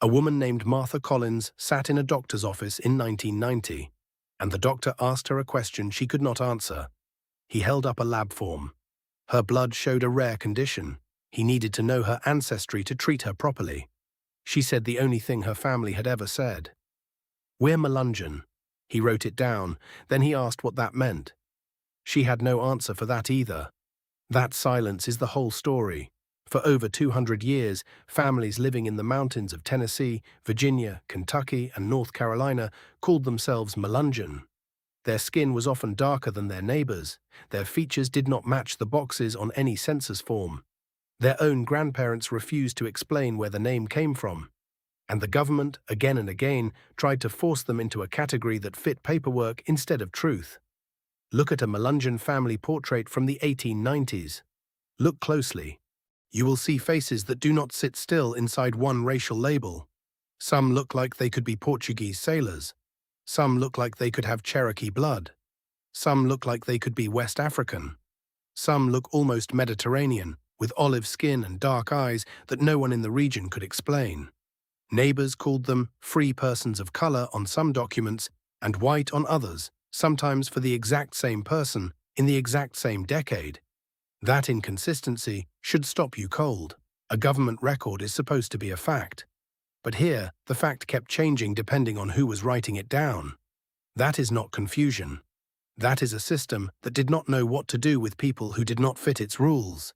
A woman named Martha Collins sat in a doctor's office in 1990, and the doctor asked her a question she could not answer. He held up a lab form. Her blood showed a rare condition. He needed to know her ancestry to treat her properly. She said the only thing her family had ever said. "We're Melungeon." He wrote it down, then he asked what that meant. She had no answer for that either. That silence is the whole story. For over 200 years, families living in the mountains of Tennessee, Virginia, Kentucky, and North Carolina called themselves Melungeon. Their skin was often darker than their neighbors. Their features did not match the boxes on any census form. Their own grandparents refused to explain where the name came from. And the government, again and again, tried to force them into a category that fit paperwork instead of truth. Look at a Melungeon family portrait from the 1890s. Look closely. You will see faces that do not sit still inside one racial label. Some look like they could be Portuguese sailors. Some look like they could have Cherokee blood. Some look like they could be West African. Some look almost Mediterranean, with olive skin and dark eyes that no one in the region could explain. Neighbors called them free persons of color on some documents and white on others, sometimes for the exact same person in the exact same decade. That inconsistency should stop you cold. A government record is supposed to be a fact. But here, the fact kept changing depending on who was writing it down. That is not confusion. That is a system that did not know what to do with people who did not fit its rules.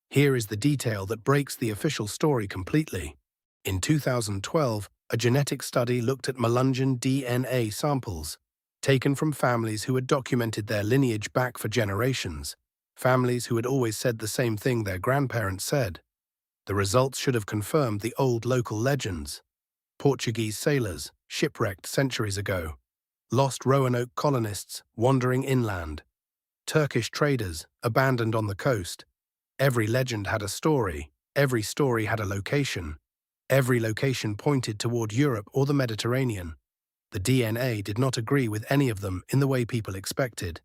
Here is the detail that breaks the official story completely. In 2012, a genetic study looked at Melungeon DNA samples, taken from families who had documented their lineage back for generations, families who had always said the same thing their grandparents said. The results should have confirmed the old local legends. Portuguese sailors, shipwrecked centuries ago. Lost Roanoke colonists, wandering inland. Turkish traders, abandoned on the coast. Every legend had a story. Every story had a location. Every location pointed toward Europe or the Mediterranean. The DNA did not agree with any of them in the way people expected.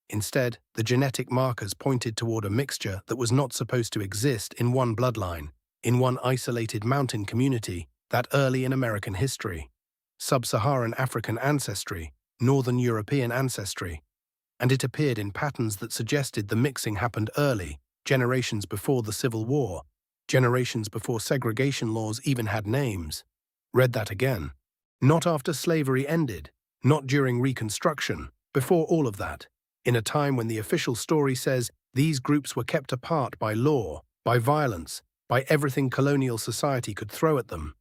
Instead, the genetic markers pointed toward a mixture that was not supposed to exist in one bloodline, in one isolated mountain community, that early in American history. Sub-Saharan African ancestry, Northern European ancestry. And it appeared in patterns that suggested the mixing happened early, generations before the Civil War, generations before segregation laws even had names. Read that again. Not after slavery ended, not during Reconstruction, before all of that. In a time when the official story says these groups were kept apart by law, by violence, by everything colonial society could throw at them.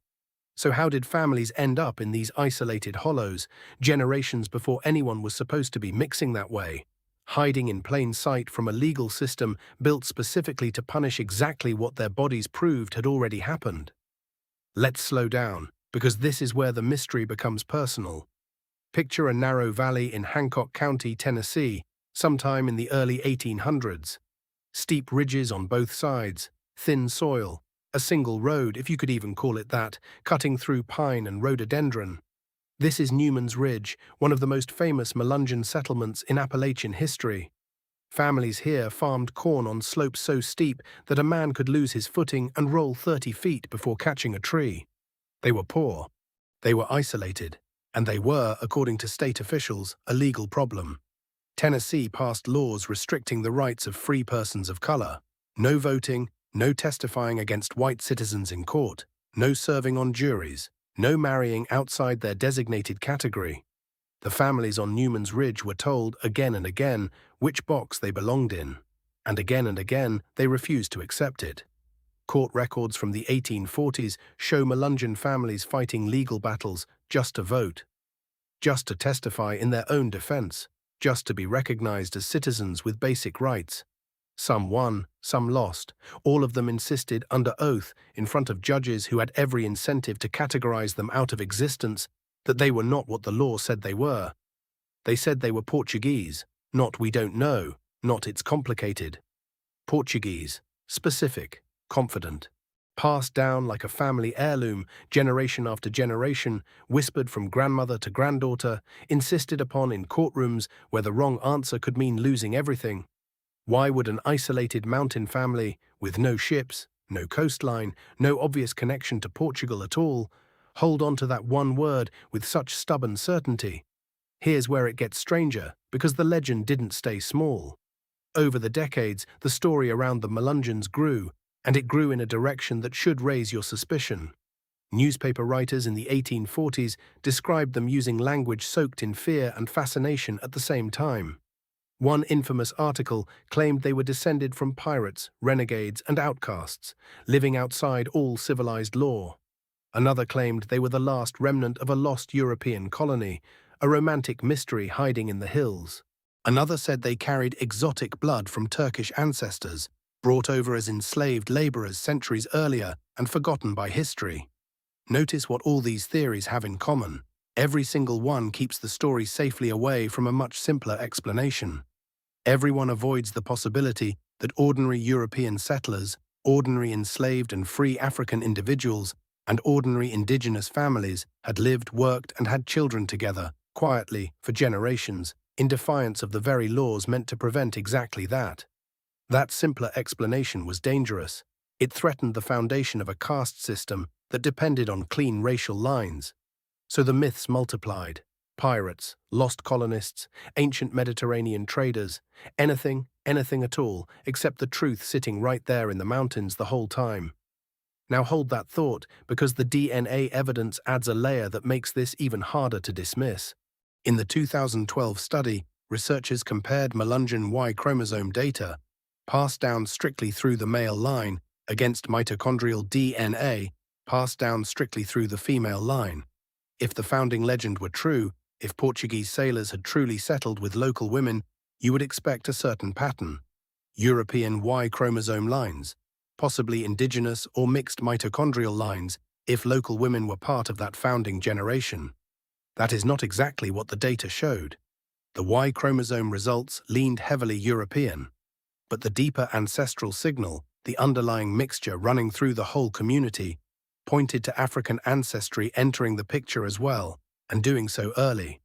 So how did families end up in these isolated hollows, generations before anyone was supposed to be mixing that way, hiding in plain sight from a legal system built specifically to punish exactly what their bodies proved had already happened? Let's slow down, because this is where the mystery becomes personal. Picture a narrow valley in Hancock County, Tennessee, sometime in the early 1800s. Steep ridges on both sides, thin soil, a single road, if you could even call it that, cutting through pine and rhododendron. This is Newman's Ridge, one of the most famous Melungeon settlements in Appalachian history. Families here farmed corn on slopes so steep that a man could lose his footing and roll 30 feet before catching a tree. They were poor. They were isolated. And they were, according to state officials, a legal problem. Tennessee passed laws restricting the rights of free persons of color. No voting, no testifying against white citizens in court, no serving on juries, no marrying outside their designated category. The families on Newman's Ridge were told again and again which box they belonged in, and again they refused to accept it. Court records from the 1840s show Melungeon families fighting legal battles just to vote, just to testify in their own defense, just to be recognized as citizens with basic rights. Some won, some lost. All of them insisted under oath in front of judges who had every incentive to categorize them out of existence that they were not what the law said they were. They said they were Portuguese, not we don't know, not it's complicated. Portuguese, specific, confident. Passed down like a family heirloom, generation after generation, whispered from grandmother to granddaughter, insisted upon in courtrooms where the wrong answer could mean losing everything. Why would an isolated mountain family, with no ships, no coastline, no obvious connection to Portugal at all, hold on to that one word with such stubborn certainty. Here's where it gets stranger, because the legend didn't stay small. Over the decades, the story around the Melungeons grew, and it grew in a direction that should raise your suspicion. Newspaper writers in the 1840s described them using language soaked in fear and fascination at the same time. One infamous article claimed they were descended from pirates, renegades, and outcasts, living outside all civilized law. Another claimed they were the last remnant of a lost European colony, a romantic mystery hiding in the hills. Another said they carried exotic blood from Turkish ancestors, brought over as enslaved laborers centuries earlier and forgotten by history. Notice what all these theories have in common. Every single one keeps the story safely away from a much simpler explanation. Everyone avoids the possibility that ordinary European settlers, ordinary enslaved and free African individuals, and ordinary indigenous families had lived, worked, and had children together, quietly, for generations, in defiance of the very laws meant to prevent exactly that. That simpler explanation was dangerous. It threatened the foundation of a caste system that depended on clean racial lines. So the myths multiplied. Pirates, lost colonists, ancient Mediterranean traders, anything at all, except the truth sitting right there in the mountains the whole time. Now hold that thought, because the DNA evidence adds a layer that makes this even harder to dismiss. In the 2012 study, researchers compared Melungeon Y chromosome data, passed down strictly through the male line, against mitochondrial DNA, passed down strictly through the female line. If the founding legend were true, if Portuguese sailors had truly settled with local women, you would expect a certain pattern. European Y chromosome lines, possibly indigenous or mixed mitochondrial lines, if local women were part of that founding generation. That is not exactly what the data showed. The Y chromosome results leaned heavily European. But the deeper ancestral signal, the underlying mixture running through the whole community, pointed to African ancestry entering the picture as well, and doing so early.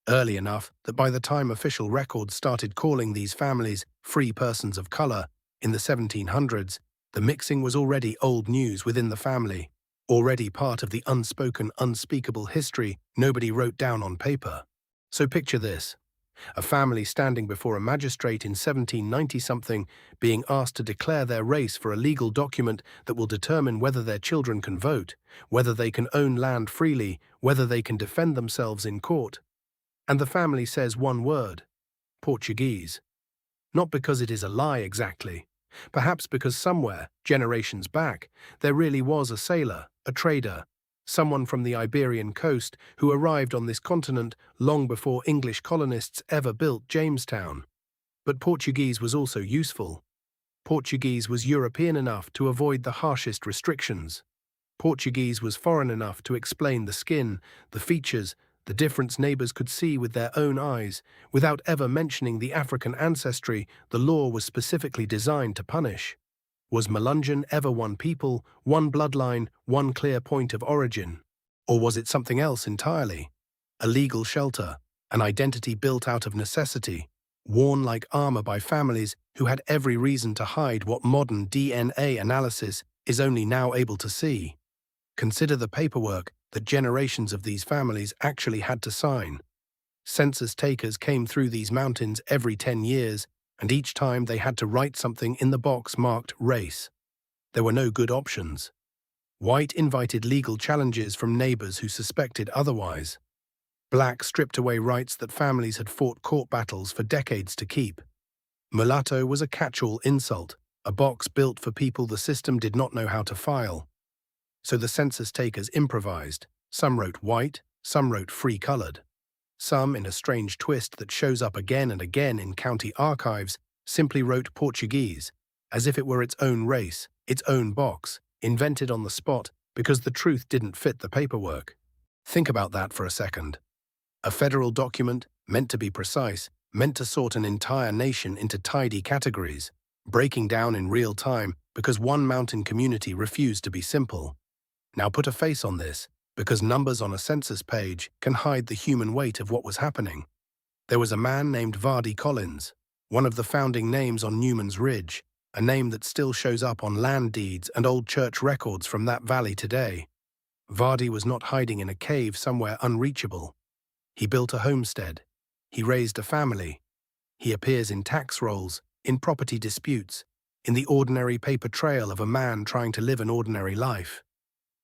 Early enough that by the time official records started calling these families free persons of color, in the 1700s, the mixing was already old news within the family, already part of the unspoken, unspeakable history nobody wrote down on paper. So picture this. A family standing before a magistrate in 1790-something, being asked to declare their race for a legal document that will determine whether their children can vote, whether they can own land freely, whether they can defend themselves in court. And the family says one word: Portuguese. Not because it is a lie exactly. Perhaps because somewhere, generations back, there really was a sailor, a trader, someone from the Iberian coast who arrived on this continent long before English colonists ever built Jamestown. But Portuguese was also useful. Portuguese was European enough to avoid the harshest restrictions. Portuguese was foreign enough to explain the skin, the features, the difference neighbors could see with their own eyes, without ever mentioning the African ancestry the law was specifically designed to punish. Was Melungeon ever one people, one bloodline, one clear point of origin? Or was it something else entirely? A legal shelter, an identity built out of necessity, worn like armor by families who had every reason to hide what modern DNA analysis is only now able to see. Consider the paperwork that generations of these families actually had to sign. Census takers came through these mountains every 10 years, and each time they had to write something in the box marked race. There were no good options. White invited legal challenges from neighbors who suspected otherwise. Black stripped away rights that families had fought court battles for decades to keep. Mulatto was a catch-all insult, a box built for people the system did not know how to file. So the census takers improvised. Some wrote white, some wrote free-colored. Some, in a strange twist that shows up again and again in county archives, simply wrote Portuguese, as if it were its own race, its own box, invented on the spot because the truth didn't fit the paperwork. Think about that for a second. A federal document, meant to be precise, meant to sort an entire nation into tidy categories, breaking down in real time because one mountain community refused to be simple. Now put a face on this, because numbers on a census page can hide the human weight of what was happening. There was a man named Vardy Collins, one of the founding names on Newman's Ridge, a name that still shows up on land deeds and old church records from that valley today. Vardy was not hiding in a cave somewhere unreachable. He built a homestead. He raised a family. He appears in tax rolls, in property disputes, in the ordinary paper trail of a man trying to live an ordinary life.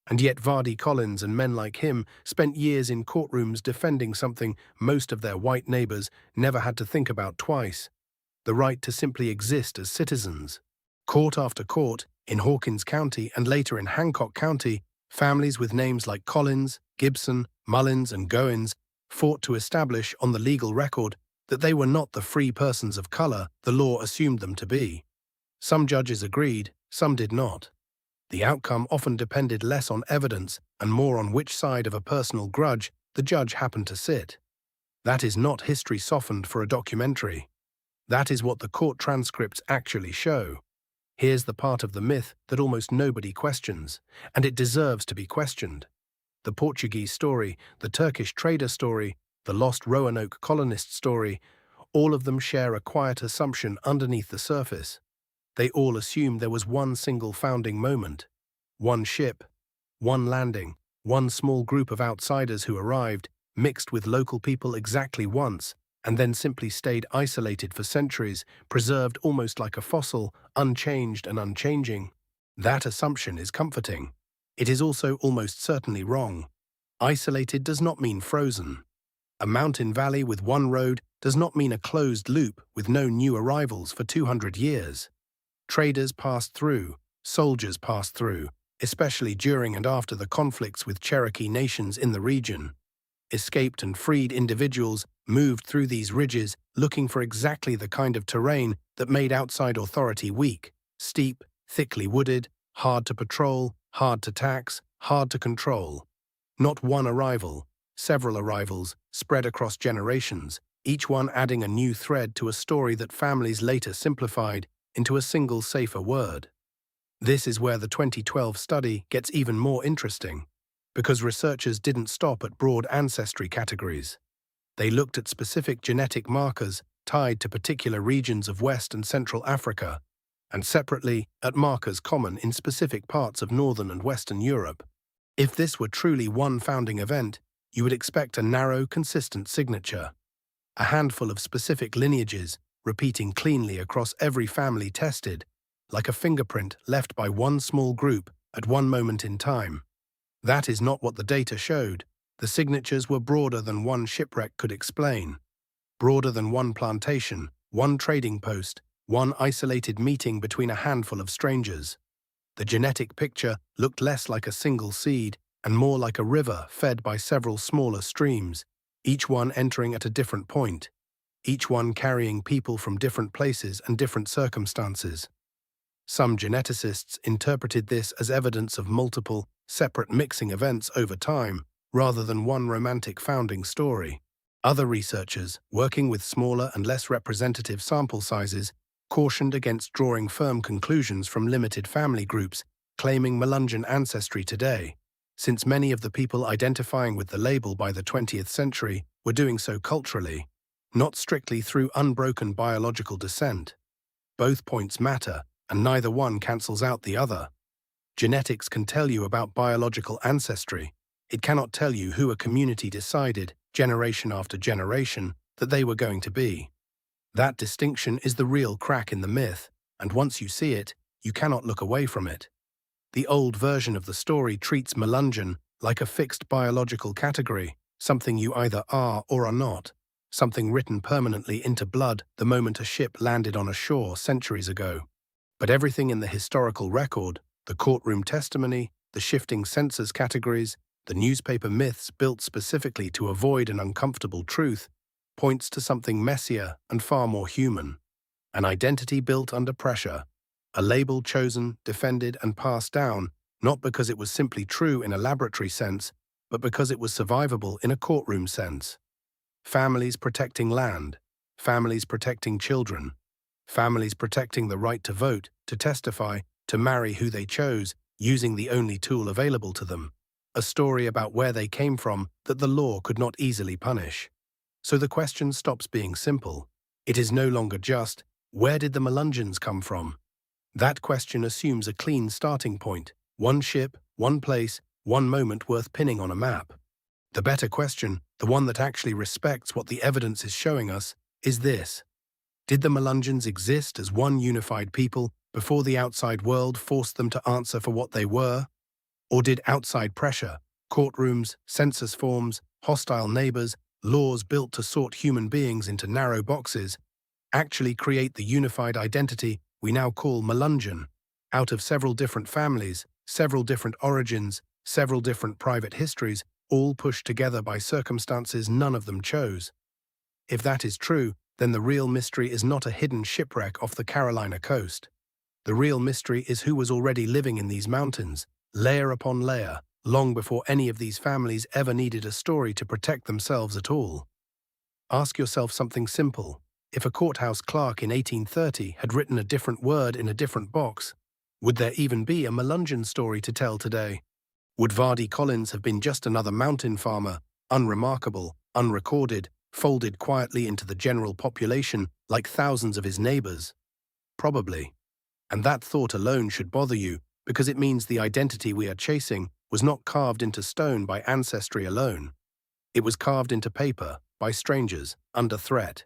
And yet Vardy Collins and men like him spent years in courtrooms defending something most of their white neighbors never had to think about twice: the right to simply exist as citizens. Court after court, in Hawkins County and later in Hancock County, families with names like Collins, Gibson, Mullins, and Goins fought to establish on the legal record that they were not the free persons of color the law assumed them to be. Some judges agreed, some did not. The outcome often depended less on evidence and more on which side of a personal grudge the judge happened to sit. That is not history softened for a documentary. That is what the court transcripts actually show. Here's the part of the myth that almost nobody questions, and it deserves to be questioned. The Portuguese story, the Turkish trader story, the lost Roanoke colonist story, all of them share a quiet assumption underneath the surface. They all assume there was one single founding moment, one ship, one landing, one small group of outsiders who arrived, mixed with local people exactly once, and then simply stayed isolated for centuries, preserved almost like a fossil, unchanged and unchanging. That assumption is comforting. It is also almost certainly wrong. Isolated does not mean frozen. A mountain valley with one road does not mean a closed loop with no new arrivals for 200 years. Traders passed through, soldiers passed through, especially during and after the conflicts with Cherokee nations in the region. Escaped and freed individuals moved through these ridges looking for exactly the kind of terrain that made outside authority weak: steep, thickly wooded, hard to patrol, hard to tax, hard to control. Not one arrival, several arrivals spread across generations, each one adding a new thread to a story that families later simplified into a single safer word. This is where the 2012 study gets even more interesting, because researchers didn't stop at broad ancestry categories. They looked at specific genetic markers tied to particular regions of West and Central Africa, and separately at markers common in specific parts of Northern and Western Europe. If this were truly one founding event, you would expect a narrow, consistent signature. A handful of specific lineages repeating cleanly across every family tested, like a fingerprint left by one small group at one moment in time. That is not what the data showed. The signatures were broader than one shipwreck could explain, broader than one plantation, one trading post, one isolated meeting between a handful of strangers. The genetic picture looked less like a single seed and more like a river fed by several smaller streams, each one entering at a different point, each one carrying people from different places and different circumstances. Some geneticists interpreted this as evidence of multiple, separate mixing events over time, rather than one romantic founding story. Other researchers, working with smaller and less representative sample sizes, cautioned against drawing firm conclusions from limited family groups claiming Melungeon ancestry today, since many of the people identifying with the label by the 20th century were doing so culturally, not strictly through unbroken biological descent. Both points matter, and neither one cancels out the other. Genetics can tell you about biological ancestry. It cannot tell you who a community decided, generation after generation, that they were going to be. That distinction is the real crack in the myth, and once you see it, you cannot look away from it. The old version of the story treats Melungeon like a fixed biological category, something you either are or are not, something written permanently into blood the moment a ship landed on a shore centuries ago. But everything in the historical record, the courtroom testimony, the shifting census categories, the newspaper myths built specifically to avoid an uncomfortable truth, points to something messier and far more human. An identity built under pressure, a label chosen, defended, and passed down, not because it was simply true in a laboratory sense, but because it was survivable in a courtroom sense. Families protecting land, families protecting children, families protecting the right to vote, to testify, to marry who they chose, using the only tool available to them. A story about where they came from that the law could not easily punish. So the question stops being simple. It is no longer just, where did the Melungeons come from? That question assumes a clean starting point, one ship, one place, One moment worth pinning on a map. The better question, the one that actually respects what the evidence is showing us, is this. Did the Melungeons exist as one unified people before the outside world forced them to answer for what they were? Or did outside pressure, courtrooms, census forms, hostile neighbors, laws built to sort human beings into narrow boxes, actually create the unified identity we now call Melungeon, out of several different families, several different origins, several different private histories, all pushed together by circumstances none of them chose? If that is true, then the real mystery is not a hidden shipwreck off the Carolina coast. The real mystery is who was already living in these mountains, layer upon layer, long before any of these families ever needed a story to protect themselves at all. Ask yourself something simple. If a courthouse clerk in 1830 had written a different word in a different box, would there even be a Melungeon story to tell today? Would Vardy Collins have been just another mountain farmer, unremarkable, unrecorded, folded quietly into the general population like thousands of his neighbors? Probably. And that thought alone should bother you, because it means the identity we are chasing was not carved into stone by ancestry alone. It was carved into paper, by strangers, under threat.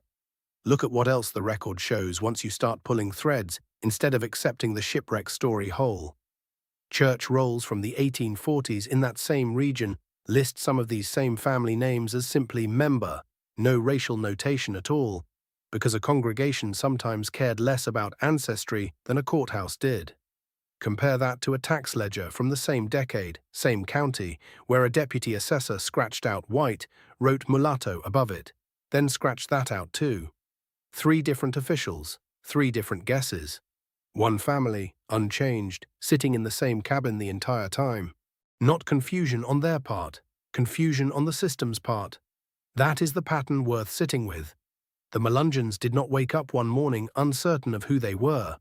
Look at what else the record shows once you start pulling threads instead of accepting the shipwreck story whole. Church rolls from the 1840s in that same region list some of these same family names as simply member, no racial notation at all, because a congregation sometimes cared less about ancestry than a courthouse did. Compare that to a tax ledger from the same decade, same county, where a deputy assessor scratched out white, wrote mulatto above it, then scratched that out too. 3 different officials, 3 different guesses. One family, unchanged, sitting in the same cabin the entire time. Not confusion on their part, confusion on the system's part. That is the pattern worth sitting with. The Melungeons did not wake up one morning uncertain of who they were.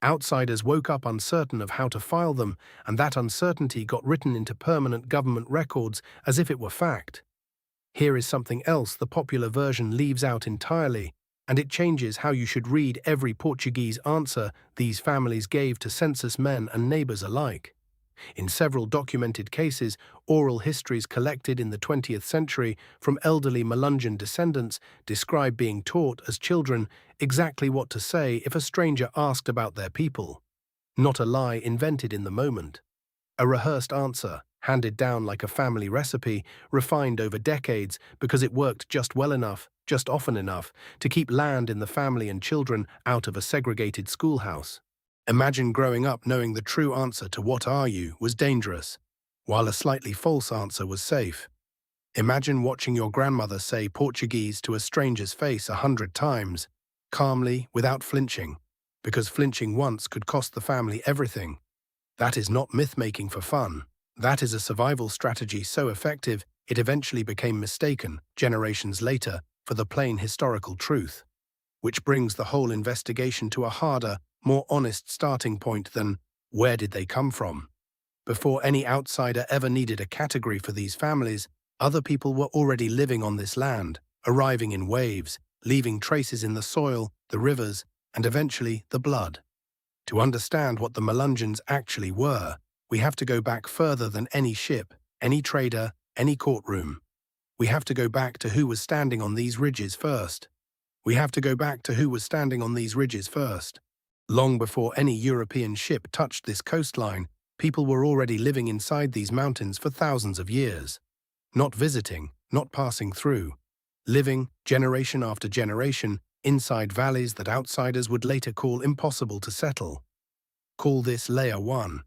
Outsiders woke up uncertain of how to file them, and that uncertainty got written into permanent government records as if it were fact. Here is something else the popular version leaves out entirely, and it changes how you should read every Portuguese answer these families gave to census men and neighbors alike. In several documented cases, oral histories collected in the 20th century from elderly Melungeon descendants describe being taught as children exactly what to say if a stranger asked about their people. Not a lie invented in the moment. A rehearsed answer, handed down like a family recipe, refined over decades because it worked just well enough, just often enough, to keep land in the family and children out of a segregated schoolhouse. Imagine growing up knowing the true answer to "what are you" was dangerous, while a slightly false answer was safe. Imagine watching your grandmother say Portuguese to a stranger's face 100 times, calmly, without flinching, because flinching once could cost the family everything. That is not myth-making for fun. That is a survival strategy so effective it eventually became mistaken, generations later, for the plain historical truth. Which brings the whole investigation to a harder, more honest starting point than, where did they come from? Before any outsider ever needed a category for these families, other people were already living on this land, arriving in waves, leaving traces in the soil, the rivers, and eventually the blood. To understand what the Melungeons actually were, we have to go back further than any ship, any trader, any courtroom. We have to go back to who was standing on these ridges first. Long before any European ship touched this coastline, people were already living inside these mountains for thousands of years. Not visiting, not passing through. Living, generation after generation, inside valleys that outsiders would later call impossible to settle. Call this Layer 1.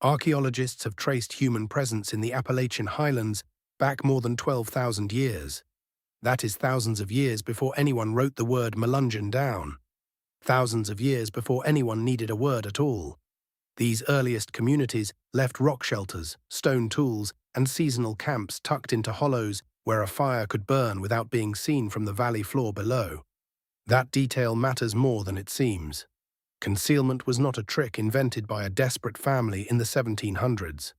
Archaeologists have traced human presence in the Appalachian highlands back more than 12,000 years. That is thousands of years before anyone wrote the word Melungeon down. Thousands of years before anyone needed a word at all. These earliest communities left rock shelters, stone tools, and seasonal camps tucked into hollows where a fire could burn without being seen from the valley floor below. That detail matters more than it seems. Concealment was not a trick invented by a desperate family in the 1700s.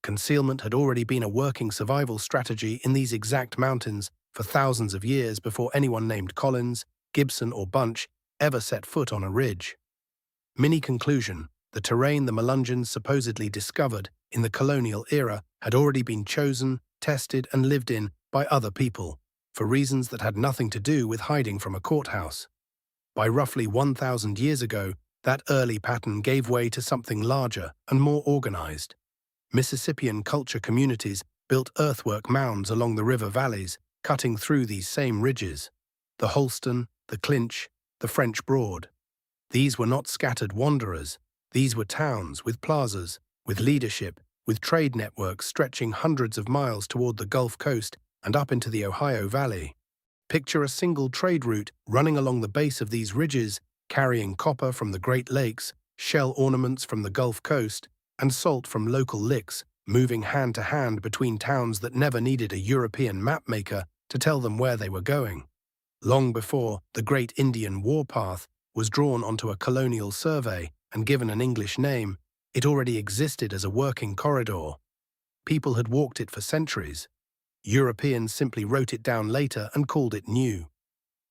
Concealment had already been a working survival strategy in these exact mountains for thousands of years before anyone named Collins, Gibson, or Bunch ever set foot on a ridge. Mini conclusion: the terrain the Melungeons supposedly discovered in the colonial era had already been chosen, tested, and lived in by other people, for reasons that had nothing to do with hiding from a courthouse. By roughly 1,000 years ago, that early pattern gave way to something larger and more organized. Mississippian culture communities built earthwork mounds along the river valleys, cutting through these same ridges. The Holston, the Clinch, the French Broad. These were not scattered wanderers. These were towns with plazas, with leadership, with trade networks stretching hundreds of miles toward the Gulf Coast and up into the Ohio Valley. Picture a single trade route running along the base of these ridges, carrying copper from the Great Lakes, shell ornaments from the Gulf Coast, and salt from local licks, moving hand to hand between towns that never needed a European mapmaker to tell them where they were going. Long before the Great Indian Warpath was drawn onto a colonial survey and given an English name, it already existed as a working corridor. People had walked it for centuries. Europeans simply wrote it down later and called it new.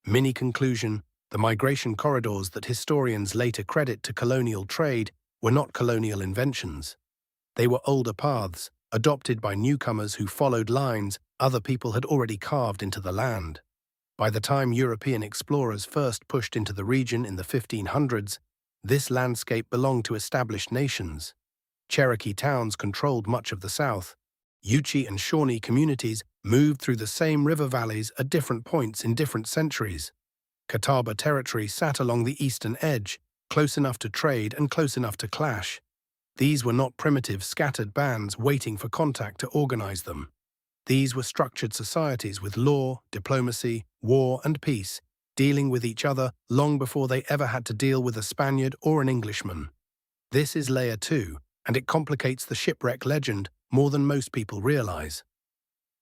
Mini conclusion: the migration corridors that historians later credit to colonial trade were not colonial inventions. They were older paths, adopted by newcomers who followed lines other people had already carved into the land. By the time European explorers first pushed into the region in the 1500s, this landscape belonged to established nations. Cherokee towns controlled much of the South. Yuchi and Shawnee communities moved through the same river valleys at different points in different centuries. Catawba territory sat along the eastern edge, close enough to trade and close enough to clash. These were not primitive, scattered bands waiting for contact to organize them. These were structured societies with law, diplomacy, war, and peace, dealing with each other long before they ever had to deal with a Spaniard or an Englishman. This is layer 2, and it complicates the shipwreck legend more than most people realize.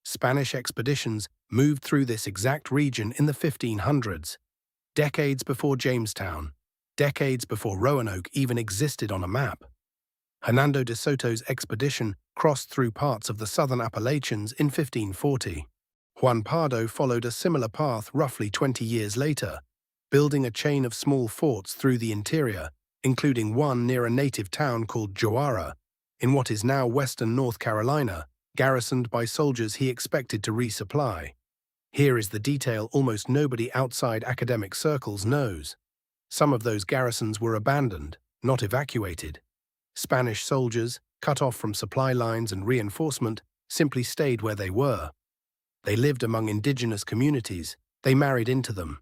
Spanish expeditions moved through this exact region in the 1500s, decades before Jamestown, decades before Roanoke even existed on a map. Hernando de Soto's expedition crossed through parts of the southern Appalachians in 1540. Juan Pardo followed a similar path roughly 20 years later, building a chain of small forts through the interior, including one near a native town called Joara, in what is now western North Carolina, garrisoned by soldiers he expected to resupply. Here is the detail almost nobody outside academic circles knows. Some of those garrisons were abandoned, not evacuated. Spanish soldiers, cut off from supply lines and reinforcement, simply stayed where they were. They lived among indigenous communities. They married into them.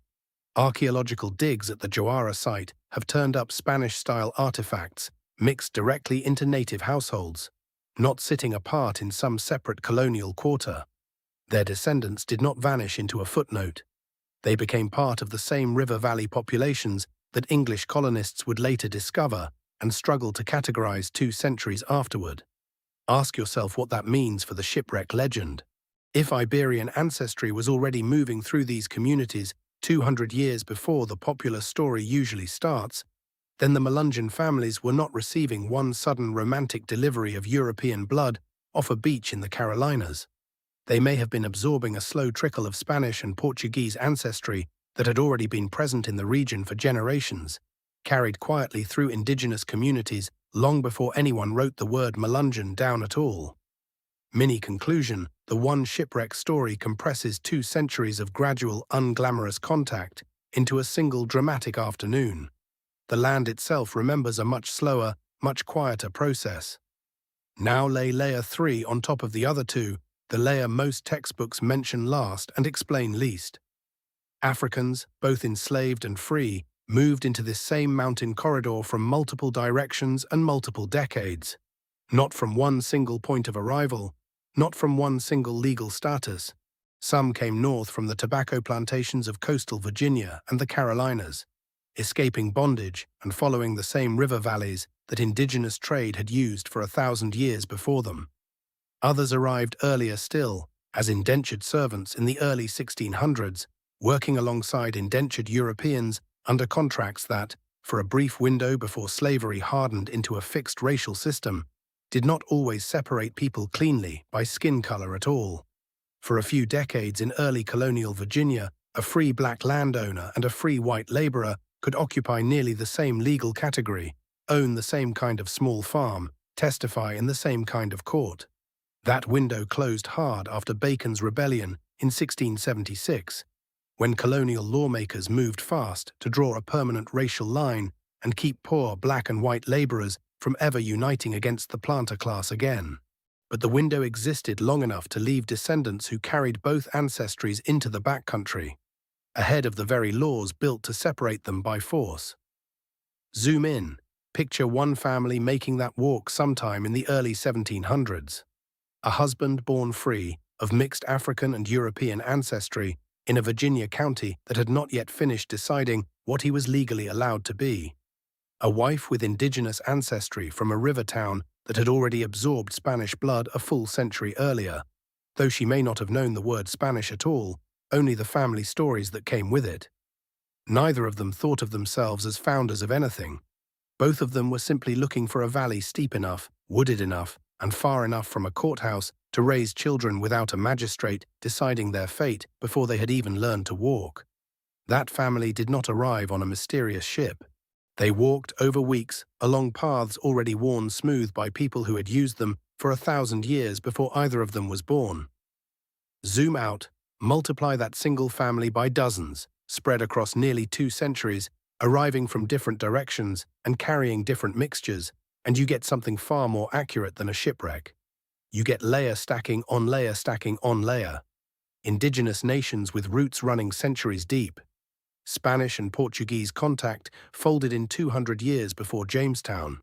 Archaeological digs at the Joara site have turned up Spanish-style artifacts mixed directly into native households, not sitting apart in some separate colonial quarter. Their descendants did not vanish into a footnote. They became part of the same river valley populations that English colonists would later discover and struggle to categorize 2 centuries afterward. Ask yourself what that means for the shipwreck legend. If Iberian ancestry was already moving through these communities 200 years before the popular story usually starts, then the Melungeon families were not receiving one sudden romantic delivery of European blood off a beach in the Carolinas. They may have been absorbing a slow trickle of Spanish and Portuguese ancestry that had already been present in the region for generations, carried quietly through indigenous communities long before anyone wrote the word Melungeon down at all. Mini conclusion: the one shipwreck story compresses 2 centuries of gradual, unglamorous contact into a single dramatic afternoon. The land itself remembers a much slower, much quieter process. Now lay layer 3 on top of the other 2, the layer most textbooks mention last and explain least. Africans, both enslaved and free, moved into this same mountain corridor from multiple directions and multiple decades. Not from one single point of arrival, not from one single legal status. Some came north from the tobacco plantations of coastal Virginia and the Carolinas, escaping bondage and following the same river valleys that indigenous trade had used for 1,000 years before them. Others arrived earlier still, as indentured servants in the early 1600s, working alongside indentured Europeans under contracts that, for a brief window before slavery hardened into a fixed racial system, did not always separate people cleanly by skin color at all. For a few decades in early colonial Virginia, a free black landowner and a free white laborer could occupy nearly the same legal category, own the same kind of small farm, testify in the same kind of court. That window closed hard after Bacon's rebellion in 1676, when colonial lawmakers moved fast to draw a permanent racial line and keep poor black and white laborers from ever uniting against the planter class again. But the window existed long enough to leave descendants who carried both ancestries into the backcountry, ahead of the very laws built to separate them by force. Zoom in. Picture one family making that walk sometime in the early 1700s. A husband born free, of mixed African and European ancestry, in a Virginia county that had not yet finished deciding what he was legally allowed to be. A wife with indigenous ancestry from a river town that had already absorbed Spanish blood a full century earlier, though she may not have known the word Spanish at all, only the family stories that came with it. Neither of them thought of themselves as founders of anything. Both of them were simply looking for a valley steep enough, wooded enough, and far enough from a courthouse to raise children without a magistrate deciding their fate before they had even learned to walk. That family did not arrive on a mysterious ship. They walked over weeks along paths already worn smooth by people who had used them for 1,000 years before either of them was born. Zoom out, multiply that single family by dozens, spread across nearly 2 centuries, arriving from different directions and carrying different mixtures, and you get something far more accurate than a shipwreck. You get layer stacking on layer stacking on layer. Indigenous nations with roots running centuries deep. Spanish and Portuguese contact folded in 200 years before Jamestown.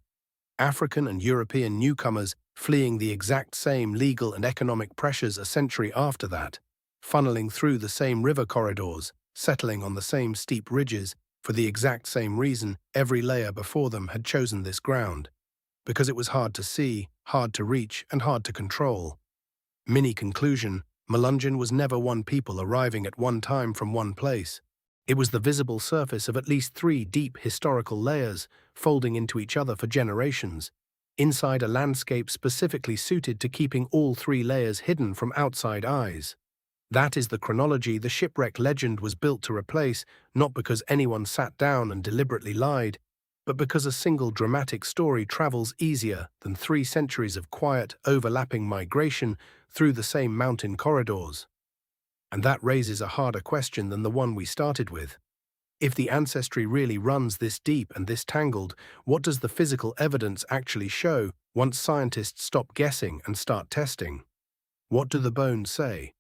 African and European newcomers fleeing the exact same legal and economic pressures a century after that, funneling through the same river corridors, settling on the same steep ridges for the exact same reason every layer before them had chosen this ground. Because it was hard to see, hard to reach, and hard to control. Mini conclusion: Melungeon was never one people arriving at one time from one place. It was the visible surface of at least 3 deep historical layers, folding into each other for generations, inside a landscape specifically suited to keeping all 3 layers hidden from outside eyes. That is the chronology the shipwreck legend was built to replace, not because anyone sat down and deliberately lied, but because a single dramatic story travels easier than 3 centuries of quiet, overlapping migration through the same mountain corridors. And that raises a harder question than the one we started with. If the ancestry really runs this deep and this tangled, what does the physical evidence actually show once scientists stop guessing and start testing? What do the bones say?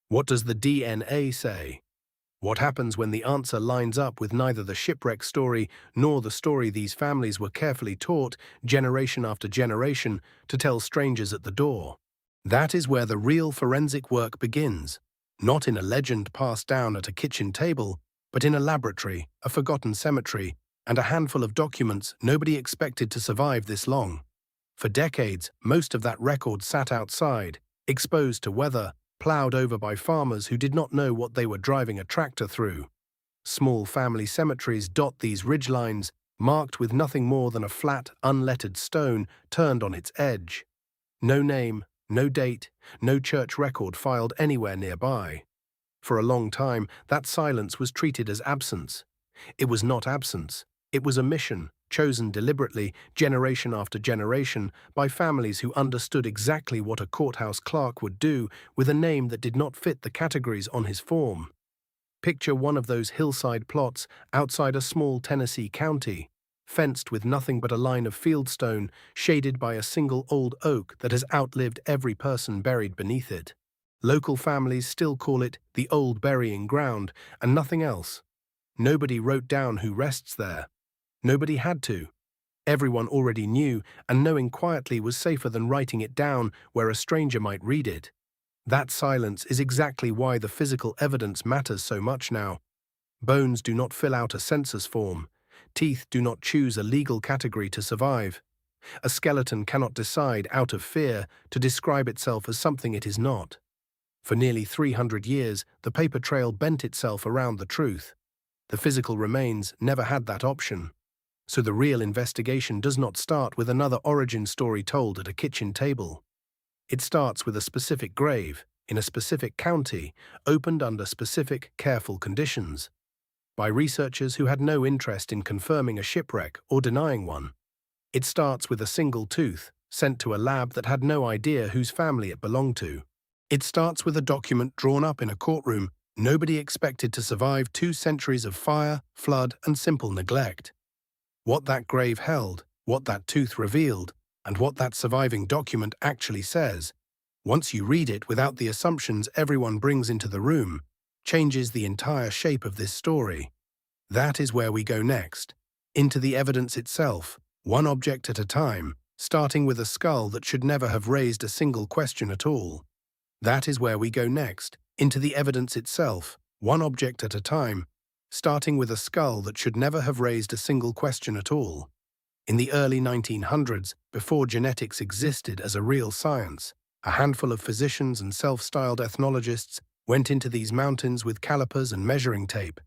What does the DNA say? What happens when the answer lines up with neither the shipwreck story nor the story these families were carefully taught, generation after generation, to tell strangers at the door? That is where the real forensic work begins, not in a legend passed down at a kitchen table, but in a laboratory, a forgotten cemetery, and a handful of documents nobody expected to survive this long. For decades, most of that record sat outside, exposed to weather, plowed over by farmers who did not know what they were driving a tractor through. Small family cemeteries dot these ridgelines, marked with nothing more than a flat, unlettered stone turned on its edge. No name, no date, no church record filed anywhere nearby. For a long time, that silence was treated as absence. It was not absence. It was omission, chosen deliberately, generation after generation, by families who understood exactly what a courthouse clerk would do with a name that did not fit the categories on his form. Picture one of those hillside plots outside a small Tennessee county, fenced with nothing but a line of fieldstone, shaded by a single old oak that has outlived every person buried beneath it. Local families still call it the old burying ground, and nothing else. Nobody wrote down who rests there. Nobody had to. Everyone already knew, and knowing quietly was safer than writing it down where a stranger might read it. That silence is exactly why the physical evidence matters so much now. Bones do not fill out a census form. Teeth do not choose a legal category to survive. A skeleton cannot decide, out of fear, to describe itself as something it is not. For nearly 300 years, the paper trail bent itself around the truth. The physical remains never had that option. So the real investigation does not start with another origin story told at a kitchen table. It starts with a specific grave, in a specific county, opened under specific, careful conditions, by researchers who had no interest in confirming a shipwreck or denying one. It starts with a single tooth, sent to a lab that had no idea whose family it belonged to. It starts with a document drawn up in a courtroom nobody expected to survive 2 centuries of fire, flood, and simple neglect. What that grave held, what that tooth revealed, and what that surviving document actually says, once you read it without the assumptions everyone brings into the room, changes the entire shape of this story. That is where we go next, into the evidence itself, one object at a time, starting with a skull that should never have raised a single question at all. That is where we go next, into the evidence itself, one object at a time, starting with a skull that should never have raised a single question at all. In the early 1900s, before genetics existed as a real science, a handful of physicians and self-styled ethnologists went into these mountains with calipers and measuring tape.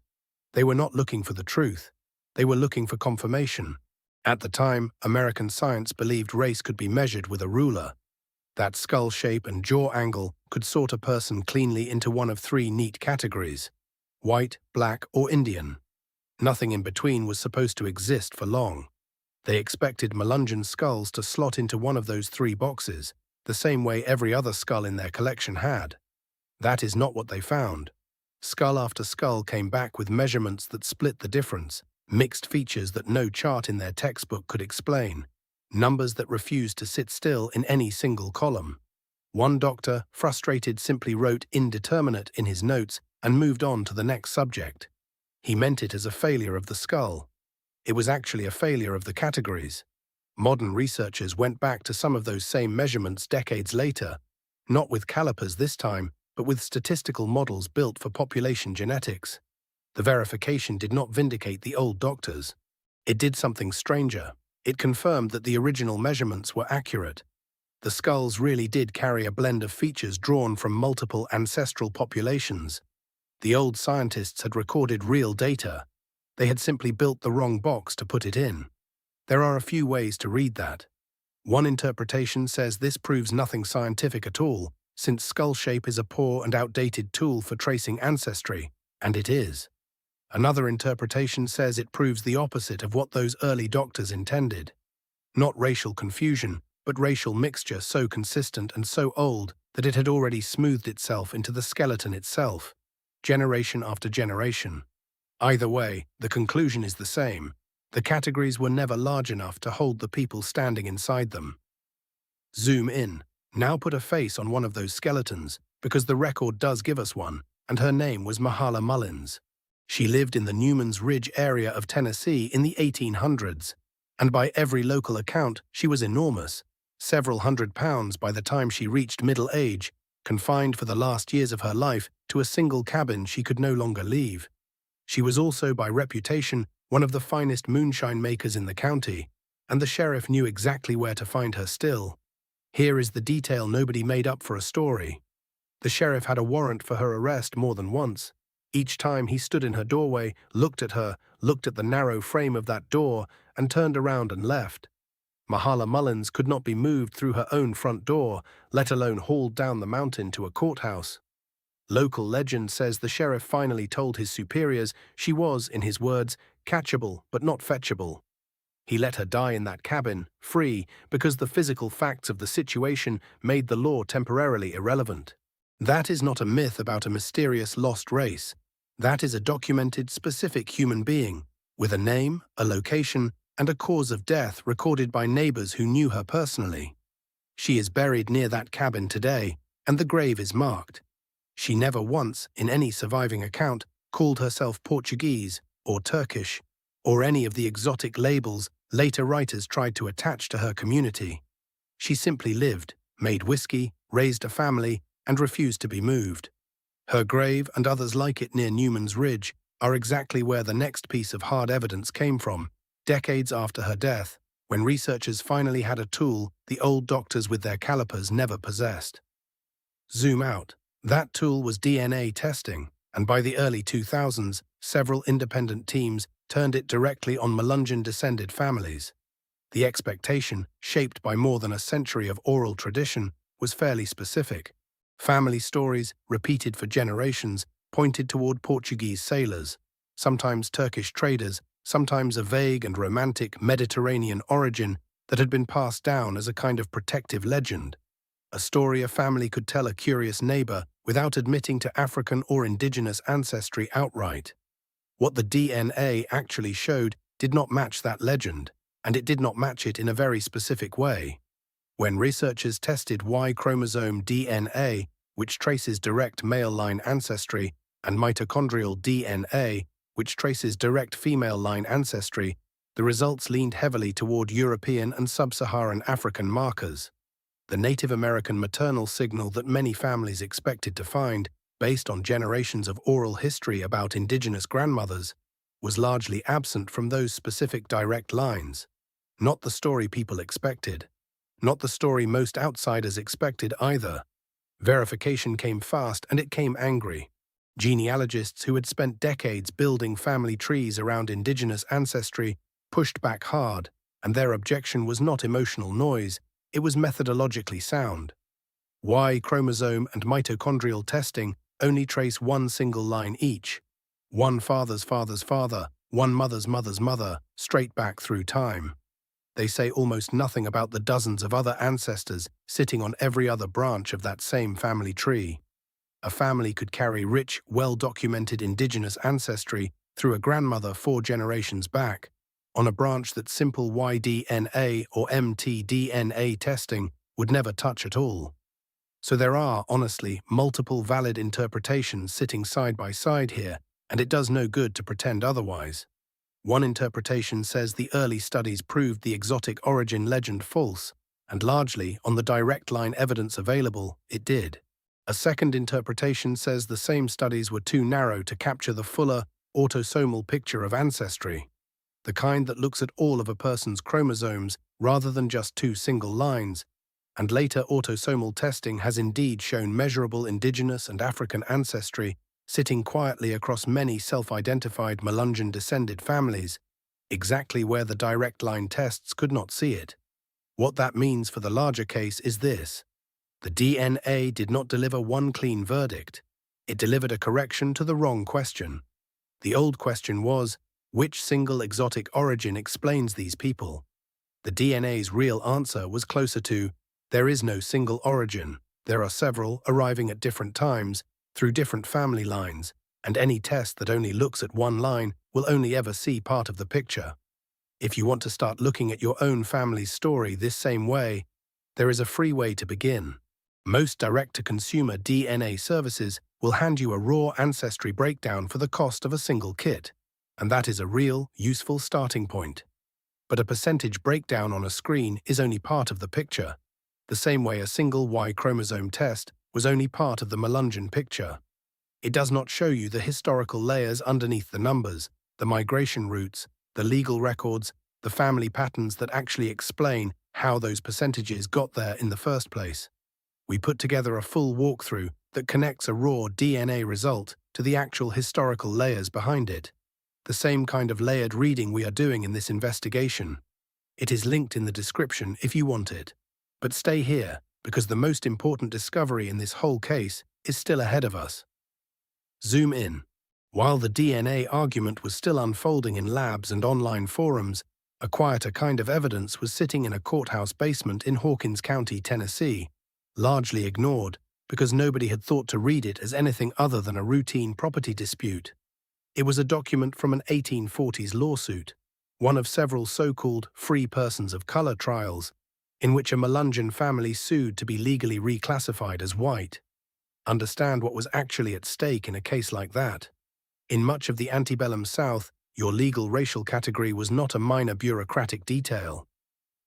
They were not looking for the truth. They were looking for confirmation. At the time, American science believed race could be measured with a ruler. That skull shape and jaw angle could sort a person cleanly into one of 3 neat categories: white, black, or Indian. Nothing in between was supposed to exist for long. They expected Melungeon skulls to slot into one of those 3 boxes, the same way every other skull in their collection had. That is not what they found. Skull after skull came back with measurements that split the difference, mixed features that no chart in their textbook could explain, numbers that refused to sit still in any single column. One doctor, frustrated, simply wrote indeterminate in his notes and moved on to the next subject. He meant it as a failure of the skull. It was actually a failure of the categories. Modern researchers went back to some of those same measurements decades later, not with calipers this time, but with statistical models built for population genetics. The verification did not vindicate the old doctors. It did something stranger. It confirmed that the original measurements were accurate. The skulls really did carry a blend of features drawn from multiple ancestral populations. The old scientists had recorded real data. They had simply built the wrong box to put it in. There are a few ways to read that. One interpretation says this proves nothing scientific at all, since skull shape is a poor and outdated tool for tracing ancestry, and it is. Another interpretation says it proves the opposite of what those early doctors intended. Not racial confusion, but racial mixture so consistent and so old that it had already smoothed itself into the skeleton itself, generation after generation. Either way, the conclusion is the same. The categories were never large enough to hold the people standing inside them. Zoom in. Now put a face on one of those skeletons, because the record does give us one, and her name was Mahala Mullins. She lived in the Newman's Ridge area of Tennessee in the 1800s, and by every local account, she was enormous, several hundred pounds by the time she reached middle age, confined for the last years of her life to a single cabin she could no longer leave. She was also, by reputation, one of the finest moonshine makers in the county, and the sheriff knew exactly where to find her still. Here is the detail nobody made up for a story. The sheriff had a warrant for her arrest more than once. Each time he stood in her doorway, looked at her, looked at the narrow frame of that door, and turned around and left. Mahala Mullins could not be moved through her own front door, let alone hauled down the mountain to a courthouse. Local legend says the sheriff finally told his superiors she was, in his words, catchable but not fetchable. He let her die in that cabin, free, because the physical facts of the situation made the law temporarily irrelevant. That is not a myth about a mysterious lost race. That is a documented, specific human being, with a name, a location, and a cause of death recorded by neighbors who knew her personally. She is buried near that cabin today, and the grave is marked. She never once, in any surviving account, called herself Portuguese or Turkish, or any of the exotic labels later writers tried to attach to her community. She simply lived, made whiskey, raised a family, and refused to be moved. Her grave, and others like it near Newman's Ridge, are exactly where the next piece of hard evidence came from, decades after her death, when researchers finally had a tool the old doctors with their calipers never possessed. Zoom out. That tool was DNA testing, and by the early 2000s, several independent teams turned it directly on Melungeon-descended families. The expectation, shaped by more than a century of oral tradition, was fairly specific. Family stories, repeated for generations, pointed toward Portuguese sailors, sometimes Turkish traders, sometimes a vague and romantic Mediterranean origin, that had been passed down as a kind of protective legend, a story a family could tell a curious neighbor without admitting to African or indigenous ancestry outright. What the DNA actually showed did not match that legend, and it did not match it in a very specific way. When researchers tested Y chromosome DNA, which traces direct male line ancestry, and mitochondrial DNA, which traces direct female line ancestry, the results leaned heavily toward European and sub-Saharan African markers. The Native American maternal signal that many families expected to find, based on generations of oral history about indigenous grandmothers, was largely absent from those specific direct lines. Not the story people expected. Not the story most outsiders expected either. Verification came fast and it came angry. Genealogists who had spent decades building family trees around indigenous ancestry pushed back hard, and their objection was not emotional noise, it was methodologically sound. Y chromosome and mitochondrial testing only trace one single line each. One father's father's father, one mother's mother's mother, straight back through time. They say almost nothing about the dozens of other ancestors sitting on every other branch of that same family tree. A family could carry rich, well-documented indigenous ancestry through a grandmother 4 generations back, on a branch that simple Y-DNA or mtDNA testing would never touch at all. So there are, honestly, multiple valid interpretations sitting side by side here, and it does no good to pretend otherwise. One interpretation says the early studies proved the exotic origin legend false, and largely, on the direct line evidence available, it did. A second interpretation says the same studies were too narrow to capture the fuller, autosomal picture of ancestry, the kind that looks at all of a person's chromosomes rather than just 2 single lines, and later autosomal testing has indeed shown measurable indigenous and African ancestry sitting quietly across many self-identified Melungeon-descended families, exactly where the direct line tests could not see it. What that means for the larger case is this. The DNA did not deliver one clean verdict. It delivered a correction to the wrong question. The old question was, which single exotic origin explains these people? The DNA's real answer was closer to, there is no single origin. There are several arriving at different times, through different family lines, and any test that only looks at one line will only ever see part of the picture. If you want to start looking at your own family's story this same way, there is a free way to begin. Most direct-to-consumer DNA services will hand you a raw ancestry breakdown for the cost of a single kit, and that is a real, useful starting point. But a percentage breakdown on a screen is only part of the picture, the same way a single Y chromosome test was only part of the Melungeon picture. It does not show you the historical layers underneath the numbers, the migration routes, the legal records, the family patterns that actually explain how those percentages got there in the first place. We put together a full walkthrough that connects a raw DNA result to the actual historical layers behind it. The same kind of layered reading we are doing in this investigation. It is linked in the description if you want it. But stay here, because the most important discovery in this whole case is still ahead of us. Zoom in. While the DNA argument was still unfolding in labs and online forums, a quieter kind of evidence was sitting in a courthouse basement in Hawkins County, Tennessee, largely ignored because nobody had thought to read it as anything other than a routine property dispute. It was a document from an 1840s lawsuit, one of several so-called free persons of color trials, in which a Melungeon family sued to be legally reclassified as white. Understand what was actually at stake in a case like that. In much of the antebellum South, your legal racial category was not a minor bureaucratic detail.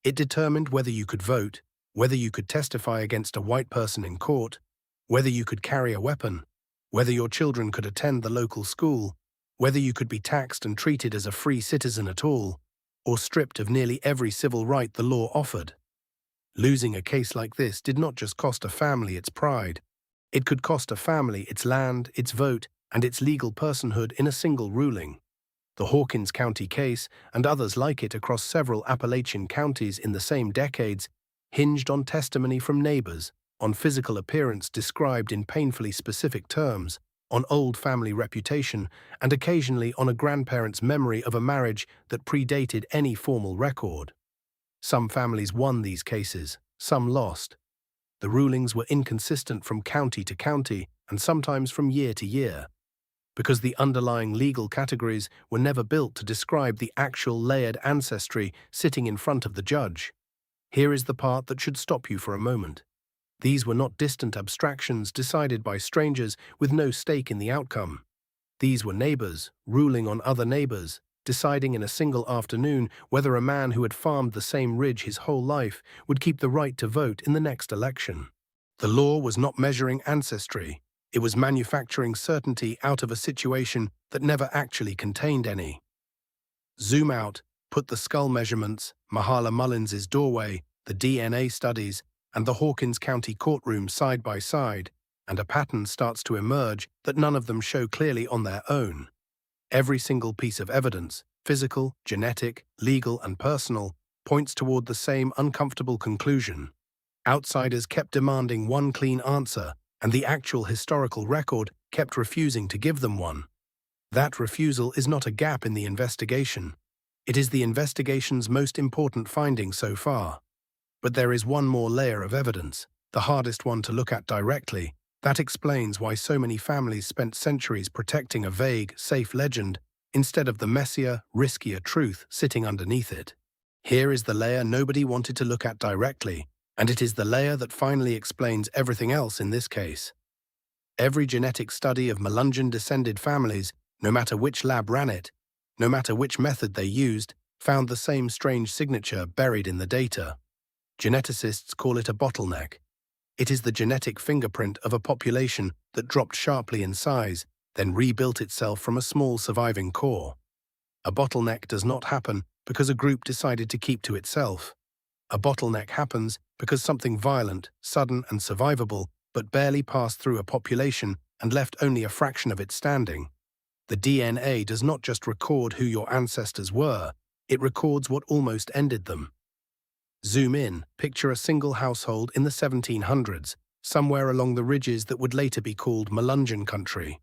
It determined whether you could vote, whether you could testify against a white person in court, whether you could carry a weapon, whether your children could attend the local school, whether you could be taxed and treated as a free citizen at all, or stripped of nearly every civil right the law offered. Losing a case like this did not just cost a family its pride. It could cost a family its land, its vote, and its legal personhood in a single ruling. The Hawkins County case, and others like it across several Appalachian counties in the same decades, hinged on testimony from neighbors, on physical appearance described in painfully specific terms, on old family reputation, and occasionally on a grandparent's memory of a marriage that predated any formal record. Some families won these cases, some lost. The rulings were inconsistent from county to county and sometimes from year to year, because the underlying legal categories were never built to describe the actual layered ancestry sitting in front of the judge. Here is the part that should stop you for a moment. These were not distant abstractions decided by strangers with no stake in the outcome. These were neighbors, ruling on other neighbors, deciding in a single afternoon whether a man who had farmed the same ridge his whole life would keep the right to vote in the next election. The law was not measuring ancestry. It was manufacturing certainty out of a situation that never actually contained any. Zoom out, put the skull measurements, Mahala Mullins's doorway, the DNA studies, and the Hawkins County courtroom side by side, and a pattern starts to emerge that none of them show clearly on their own. Every single piece of evidence, physical, genetic, legal, and personal, points toward the same uncomfortable conclusion. Outsiders kept demanding one clean answer, and the actual historical record kept refusing to give them one. That refusal is not a gap in the investigation. It is the investigation's most important finding so far. But there is one more layer of evidence, the hardest one to look at directly, that explains why so many families spent centuries protecting a vague, safe legend instead of the messier, riskier truth sitting underneath it. Here is the layer nobody wanted to look at directly, and it is the layer that finally explains everything else in this case. Every genetic study of Melungeon-descended families, no matter which lab ran it, no matter which method they used, found the same strange signature buried in the data. Geneticists call it a bottleneck. It is the genetic fingerprint of a population that dropped sharply in size, then rebuilt itself from a small surviving core. A bottleneck does not happen because a group decided to keep to itself. A bottleneck happens because something violent, sudden, and survivable, but barely passed through a population and left only a fraction of it standing. The DNA does not just record who your ancestors were, it records what almost ended them. Zoom in, picture a single household in the 1700s, somewhere along the ridges that would later be called Melungeon country.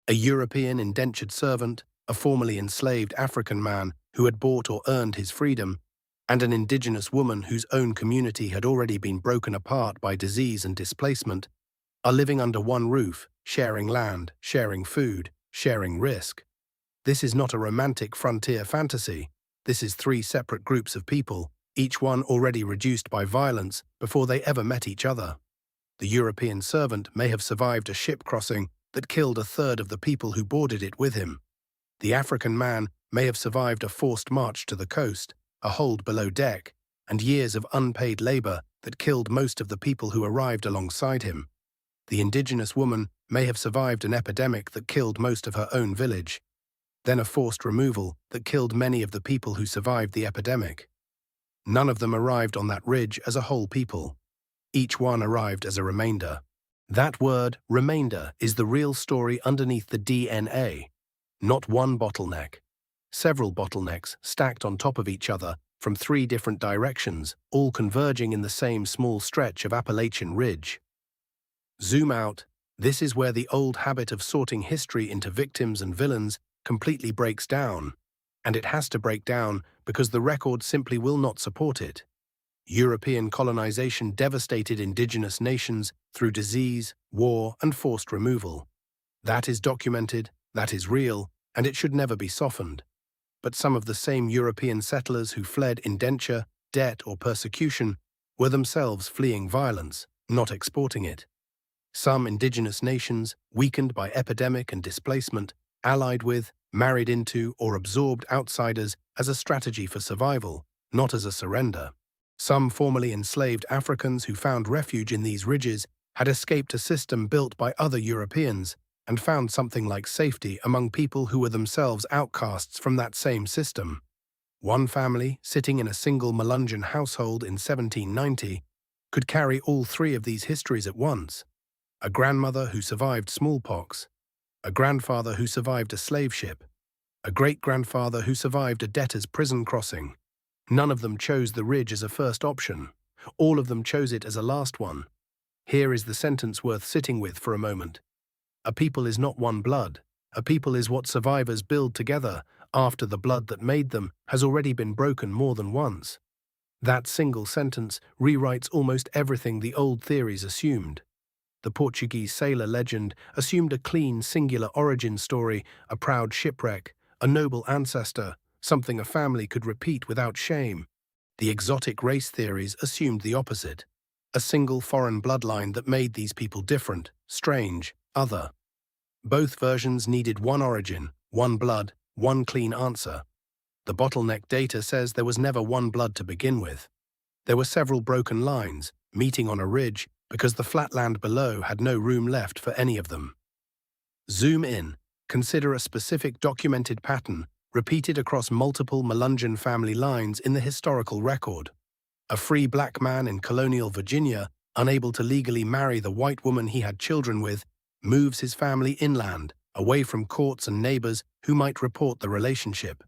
A European indentured servant, a formerly enslaved African man who had bought or earned his freedom, and an indigenous woman whose own community had already been broken apart by disease and displacement, are living under one roof, sharing land, sharing food, sharing risk. This is not a romantic frontier fantasy. This is three separate groups of people, each one already reduced by violence before they ever met each other. The European servant may have survived a ship crossing that killed a third of the people who boarded it with him. The African man may have survived a forced march to the coast, a hold below deck, and years of unpaid labor that killed most of the people who arrived alongside him. The indigenous woman may have survived an epidemic that killed most of her own village, then a forced removal that killed many of the people who survived the epidemic. None of them arrived on that ridge as a whole people. Each one arrived as a remainder. That word, remainder, is the real story underneath the DNA. Not one bottleneck. Several bottlenecks stacked on top of each other from three different directions, all converging in the same small stretch of Appalachian ridge. Zoom out. This is where the old habit of sorting history into victims and villains completely breaks down. And it has to break down because the record simply will not support it. European colonization devastated indigenous nations through disease, war, and forced removal. That is documented, that is real, and it should never be softened. But some of the same European settlers who fled indenture, debt, or persecution were themselves fleeing violence, not exporting it. Some indigenous nations, weakened by epidemic and displacement, allied with, married into, or absorbed outsiders as a strategy for survival, not as a surrender. Some formerly enslaved Africans who found refuge in these ridges had escaped a system built by other Europeans and found something like safety among people who were themselves outcasts from that same system. One family, sitting in a single Melungeon household in 1790, could carry all three of these histories at once. A grandmother who survived smallpox, a grandfather who survived a slave ship, a great-grandfather who survived a debtor's prison crossing. None of them chose the ridge as a first option. All of them chose it as a last one. Here is the sentence worth sitting with for a moment. A people is not one blood. A people is what survivors build together after the blood that made them has already been broken more than once. That single sentence rewrites almost everything the old theories assumed. The Portuguese sailor legend assumed a clean, singular origin story, a proud shipwreck, a noble ancestor, something a family could repeat without shame. The exotic race theories assumed the opposite, a single foreign bloodline that made these people different, strange, other. Both versions needed one origin, one blood, one clean answer. The bottleneck data says there was never one blood to begin with. There were several broken lines, meeting on a ridge, because the flat land below had no room left for any of them. Zoom in. Consider a specific documented pattern repeated across multiple Melungeon family lines in the historical record. A free black man in colonial Virginia, unable to legally marry the white woman he had children with, moves his family inland, away from courts and neighbors who might report the relationship.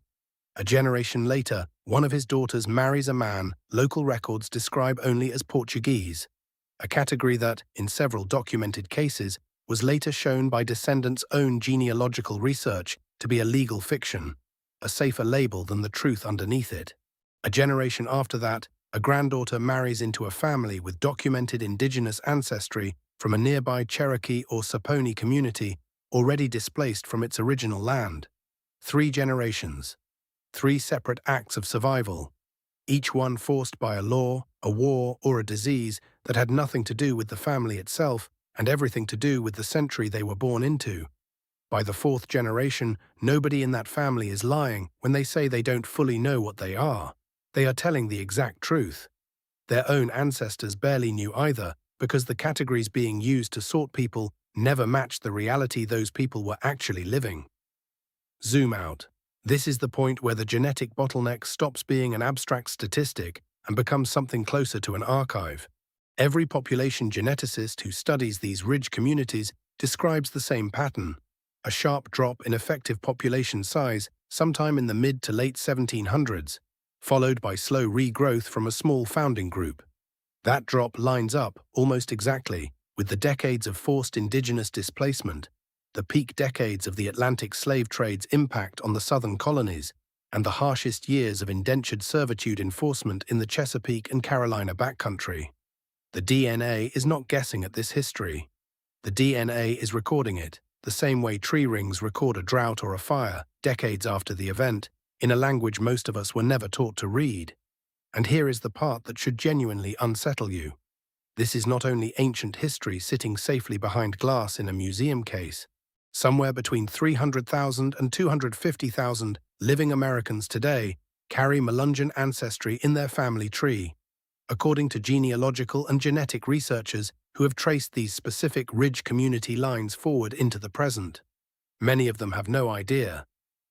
A generation later, one of his daughters marries a man local records describe only as Portuguese, a category that, in several documented cases, was later shown by descendants' own genealogical research to be a legal fiction, a safer label than the truth underneath it. A generation after that, a granddaughter marries into a family with documented indigenous ancestry from a nearby Cherokee or Saponi community already displaced from its original land. 3 generations. 3 separate acts of survival, each one forced by a law, a war, or a disease that had nothing to do with the family itself and everything to do with the century they were born into. By the 4th generation, nobody in that family is lying when they say they don't fully know what they are. They are telling the exact truth. Their own ancestors barely knew either, because the categories being used to sort people never matched the reality those people were actually living. Zoom out. This is the point where the genetic bottleneck stops being an abstract statistic and becomes something closer to an archive. Every population geneticist who studies these ridge communities describes the same pattern: a sharp drop in effective population size sometime in the mid to late 1700s, followed by slow regrowth from a small founding group. That drop lines up, almost exactly, with the decades of forced indigenous displacement, the peak decades of the Atlantic slave trade's impact on the southern colonies, and the harshest years of indentured servitude enforcement in the Chesapeake and Carolina backcountry. The DNA is not guessing at this history. The DNA is recording it, the same way tree rings record a drought or a fire, decades after the event, in a language most of us were never taught to read. And here is the part that should genuinely unsettle you. This is not only ancient history sitting safely behind glass in a museum case. Somewhere between 300,000 and 250,000 living Americans today carry Melungeon ancestry in their family tree, according to genealogical and genetic researchers who have traced these specific ridge community lines forward into the present. Many of them have no idea.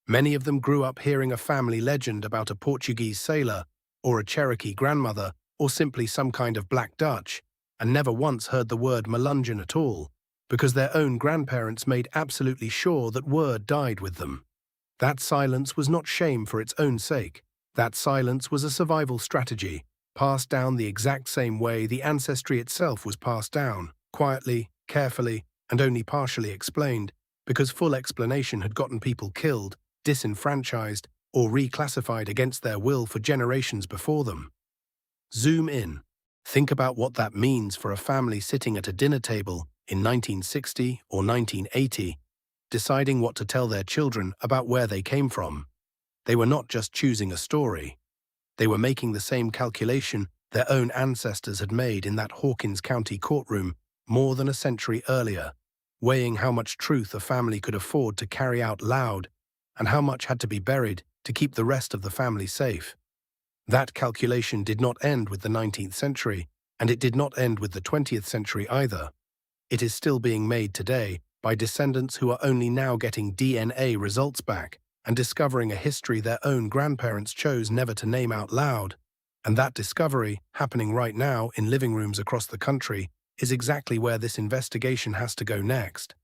Many of them grew up hearing a family legend about a Portuguese sailor, or a Cherokee grandmother, or simply some kind of Black Dutch, and never once heard the word Melungeon at all, because their own grandparents made absolutely sure that word died with them. That silence was not shame for its own sake. That silence was a survival strategy, passed down the exact same way the ancestry itself was passed down, quietly, carefully, and only partially explained, because full explanation had gotten people killed, disenfranchised, or reclassified against their will for generations before them. Zoom in. Think about what that means for a family sitting at a dinner table in 1960 or 1980, deciding what to tell their children about where they came from. They were not just choosing a story. They were making the same calculation their own ancestors had made in that Hawkins County courtroom more than a century earlier, weighing how much truth a family could afford to carry out loud and how much had to be buried to keep the rest of the family safe. That calculation did not end with the 19th century, and it did not end with the 20th century either. It is still being made today by descendants who are only now getting DNA results back and discovering a history their own grandparents chose never to name out loud. And that discovery, happening right now in living rooms across the country, is exactly where this investigation has to go next.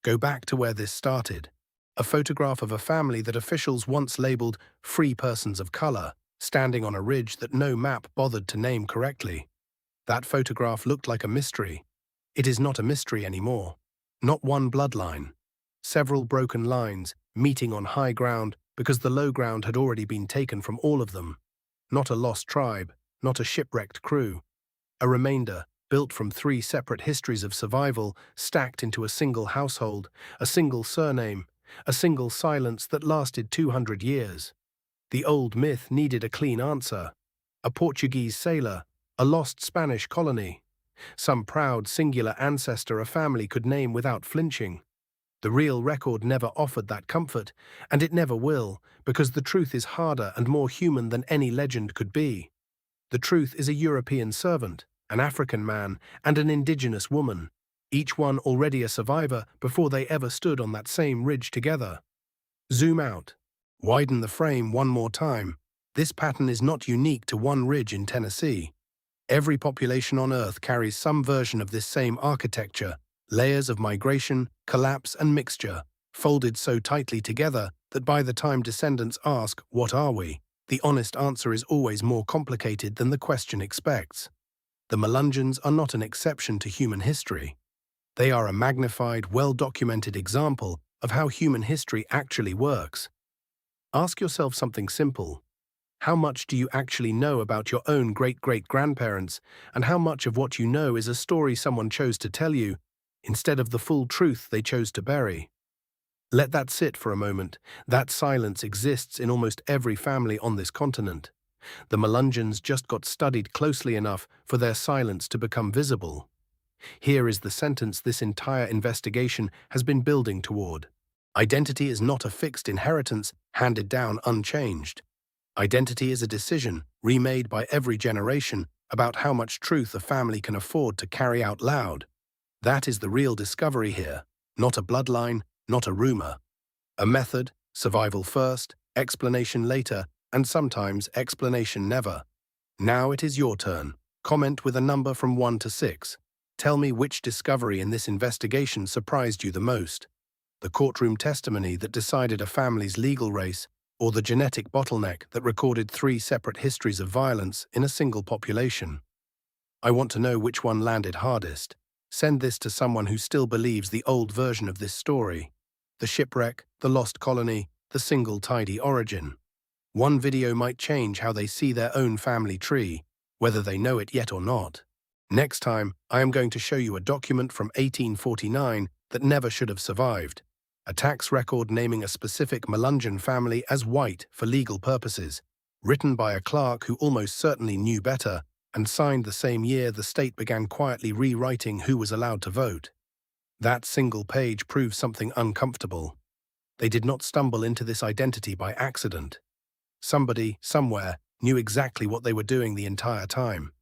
Go back to where this started. A photograph of a family that officials once labeled free persons of color, standing on a ridge that no map bothered to name correctly. That photograph looked like a mystery. It is not a mystery anymore. Not one bloodline. Several broken lines, meeting on high ground because the low ground had already been taken from all of them. Not a lost tribe, not a shipwrecked crew. A remainder, built from three separate histories of survival, stacked into a single household, a single surname, a single silence that lasted 200 years. The old myth needed a clean answer. A Portuguese sailor, a lost Spanish colony, some proud singular ancestor a family could name without flinching. The real record never offered that comfort, and it never will, because the truth is harder and more human than any legend could be. The truth is a European servant, an African man, and an indigenous woman, each one already a survivor before they ever stood on that same ridge together. Zoom out. Widen the frame one more time. This pattern is not unique to one ridge in Tennessee. Every population on Earth carries some version of this same architecture, layers of migration, collapse, and mixture, folded so tightly together that by the time descendants ask, "What are we?" the honest answer is always more complicated than the question expects. The Melungeons are not an exception to human history. They are a magnified, well-documented example of how human history actually works. Ask yourself something simple. How much do you actually know about your own great-great-grandparents, and how much of what you know is a story someone chose to tell you, instead of the full truth they chose to bury? Let that sit for a moment. That silence exists in almost every family on this continent. The Melungeons just got studied closely enough for their silence to become visible. Here is the sentence this entire investigation has been building toward. Identity is not a fixed inheritance handed down unchanged. Identity is a decision, remade by every generation, about how much truth a family can afford to carry out loud. That is the real discovery here, not a bloodline, not a rumor. A method, survival first, explanation later, and sometimes explanation never. Now it is your turn. Comment with a number from 1 to 6. Tell me which discovery in this investigation surprised you the most. The courtroom testimony that decided a family's legal race, or the genetic bottleneck that recorded 3 separate histories of violence in a single population. I want to know which one landed hardest. Send this to someone who still believes the old version of this story. The shipwreck, the lost colony, the single tidy origin. One video might change how they see their own family tree, whether they know it yet or not. Next time, I am going to show you a document from 1849 that never should have survived. A tax record naming a specific Melungeon family as white for legal purposes, written by a clerk who almost certainly knew better, and signed the same year the state began quietly rewriting who was allowed to vote. That single page proves something uncomfortable. They did not stumble into this identity by accident. Somebody, somewhere, knew exactly what they were doing the entire time.